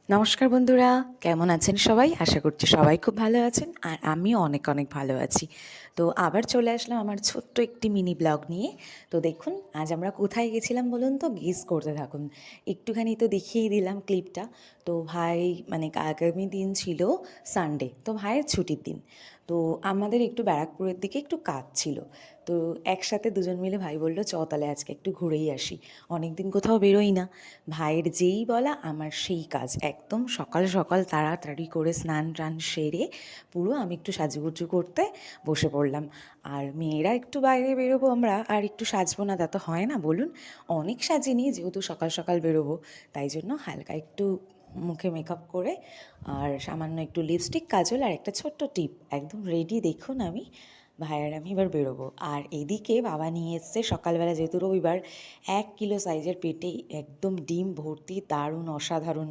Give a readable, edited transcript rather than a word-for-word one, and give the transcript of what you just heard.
নমস্কার বন্ধুরা, কেমন আছেন সবাই? আশা করছি সবাই খুব ভালো আছেন আর আমিও অনেক অনেক ভালো আছি। তো আবার চলে আসলাম আমার ছোট্ট একটি মিনি ব্লগ নিয়ে। তো দেখুন আজ আমরা কোথায় গেছিলাম বলুন তো? গেস করতে থাকুন। একটুখানি তো দেখিয়েই দিলাম ক্লিপটা। তো ভাই মানে আগামী দিন ছিল সানডে, তো ভাইয়ের ছুটির দিন। তো আমাদের একটু ব্যারাকপুরের দিকে একটু কাজ ছিল। তো একসাথে দুজন মিলে ভাই বলল চ তাহলে আজকে একটু ঘুরেই আসি। অনেক দিন কোথাও বেরোই না। ভাইয়ের যেই বলা আমার সেই কাজ, একদম সকাল সকাল তাড়াতাড়ি করে স্নান টান সেরে পুরো আমি একটু সাজুগুজু করতে বসে পড়লাম। আর মেয়েরা একটু বাইরে বেরোবো আমরা, আর একটু সাজবো না তা তো হয় না বলুন। অনেক সাজিনি, যেহেতু সকাল সকাল বেরোবো তাই জন্য হালকা একটু মুখে মেকআপ করে আর সামান্য একটু লিপস্টিক, কাজল আর একটা ছোট্ট টিপ, একদম রেডি দেখুন আমি। ভাইয়ার আমি এবার বেরোবো। আর এদিকে বাবা নিয়ে এসছে সকালবেলা, যেহেতু রবিবার, 1 কিলো সাইজের পেটে একদম ডিম ভর্তি দারুণ অসাধারণ